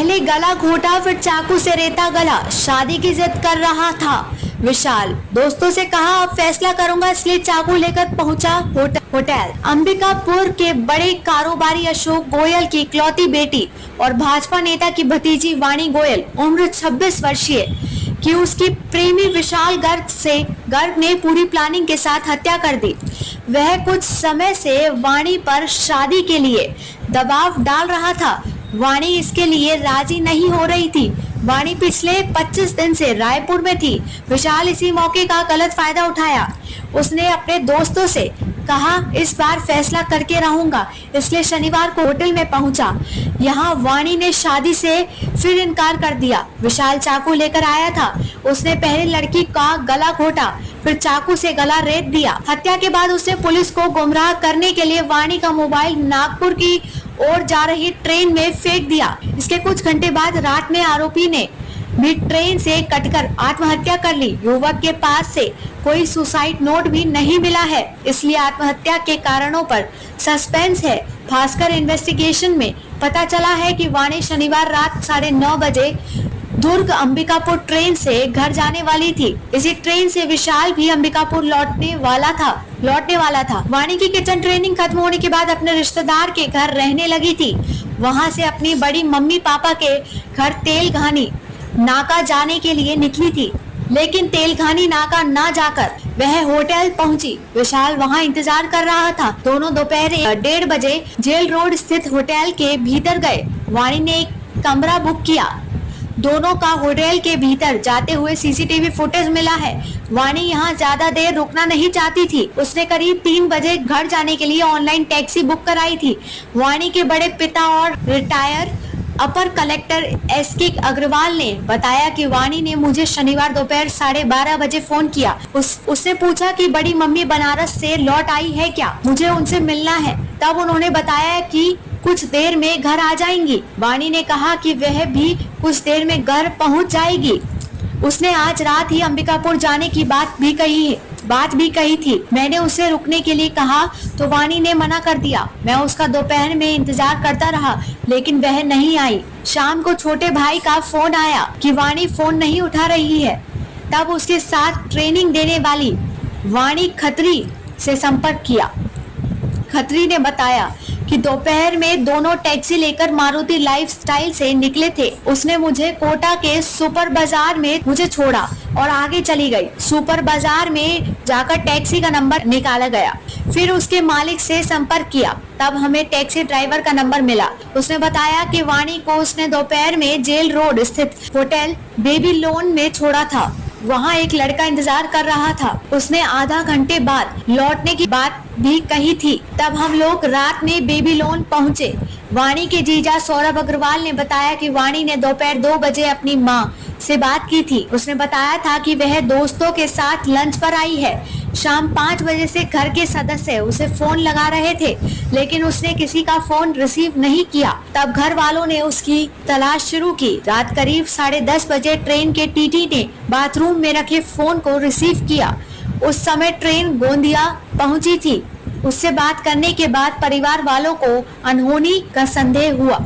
पहले गला घोटा, फिर चाकू से रेता गला। शादी की जिद कर रहा था विशाल। दोस्तों से कहा अब फैसला करूंगा, इसलिए चाकू लेकर पहुंचा होटल। अंबिकापुर के बड़े कारोबारी अशोक गोयल की इकलौती बेटी और भाजपा नेता की भतीजी वाणी गोयल, उम्र 26 वर्षीय कि उसकी प्रेमी विशाल गर्ग ने पूरी प्लानिंग के साथ हत्या कर दी। वह कुछ समय से वाणी पर शादी के लिए दबाव डाल रहा था। वाणी इसके लिए राजी नहीं हो रही थी। वाणी पिछले 25 दिन से रायपुर में थी। विशाल इसी मौके का गलत फायदा उठाया। उसने अपने दोस्तों से कहा इस बार फैसला करके रहूंगा, इसलिए शनिवार को होटल में पहुंचा। यहाँ वाणी ने शादी से फिर इनकार कर दिया। विशाल चाकू लेकर आया था। उसने पहले लड़की का गला घोटा, फिर चाकू से गला रेत दिया। हत्या के बाद उसने पुलिस को गुमराह करने के लिए वाणी का मोबाइल नागपुर की ओर जा रही ट्रेन में फेंक दिया। इसके कुछ घंटे बाद रात में आरोपी ने भी ट्रेन से कटकर आत्महत्या कर ली। युवक के पास से कोई सुसाइड नोट भी नहीं मिला है, इसलिए आत्महत्या के कारणों पर सस्पेंस है। भास्कर इन्वेस्टिगेशन में पता चला है कि वाणी शनिवार रात 9:30 बजे दुर्ग अंबिकापुर ट्रेन से घर जाने वाली थी। इसी ट्रेन से विशाल भी अंबिकापुर लौटने वाला था। वाणी की किचन ट्रेनिंग खत्म होने के बाद अपने रिश्तेदार के घर रहने लगी थी। वहां से अपनी बड़ी मम्मी पापा के घर तेलघानी नाका जाने के लिए निकली थी, लेकिन तेलघानी नाका ना जाकर वह होटल पहुंची। विशाल वहां इंतजार कर रहा था। दोनों दोपहर 1:30 बजे जेल रोड स्थित होटल के भीतर गए। वाणी ने एक कमरा बुक किया। दोनों का होटल के भीतर जाते हुए सीसीटीवी फुटेज मिला है। वाणी यहाँ ज्यादा देर रुकना नहीं चाहती थी। उसने करीब 3 बजे घर जाने के लिए ऑनलाइन टैक्सी बुक कराई थी। वाणी के बड़े पिता और रिटायर अपर कलेक्टर एसके अग्रवाल ने बताया कि वाणी ने मुझे शनिवार दोपहर 12:30 बजे फोन किया। उसने पूछा कि बड़ी मम्मी बनारस से लौट आई है क्या, मुझे उनसे मिलना है। तब उन्होंने बताया कि कुछ देर में घर आ जाएंगी। वाणी ने कहा कि वह भी कुछ देर में घर पहुंच जाएगी। उसने आज रात ही अंबिकापुर जाने की बात भी कही थी। मैंने उसे रुकने के लिए कहा तो वाणी ने मना कर दिया। मैं उसका दोपहर में इंतजार करता रहा, लेकिन वह नहीं आई। शाम को छोटे भाई का फोन आया कि वाणी फोन नहीं उठा रही है। तब उसके साथ ट्रेनिंग देने वाली वाणी खत्री से संपर्क किया। खत्री ने बताया कि दोपहर में दोनों टैक्सी लेकर मारुति लाइफस्टाइल से निकले थे। उसने मुझे कोटा के सुपर बाजार में मुझे छोड़ा और आगे चली गई। सुपर बाजार में जाकर टैक्सी का नंबर निकाला गया। फिर उसके मालिक से संपर्क किया, तब हमें टैक्सी ड्राइवर का नंबर मिला। उसने बताया कि वाणी को उसने दोपहर में जेल रोड स्थित होटल बेबीलोन में छोड़ा था। वहाँ एक लड़का इंतजार कर रहा था। उसने आधा घंटे बाद लौटने की बात भी कही थी। तब हम लोग रात में बेबीलोन पहुँचे। वाणी के जीजा सौरभ अग्रवाल ने बताया कि वाणी ने दोपहर 2 बजे अपनी मां से बात की थी। उसने बताया था कि वह दोस्तों के साथ लंच पर आई है। शाम 5 बजे से घर के सदस्य उसे फोन लगा रहे थे, लेकिन उसने किसी का फोन रिसीव नहीं किया। तब घर वालों ने उसकी तलाश शुरू की। रात करीब 10:30 बजे ट्रेन के टीटी ने बाथरूम में रखे फोन को रिसीव किया। उस समय ट्रेन गोंदिया पहुंची थी। उससे बात करने के बाद परिवार वालों को अनहोनी का संदेह हुआ।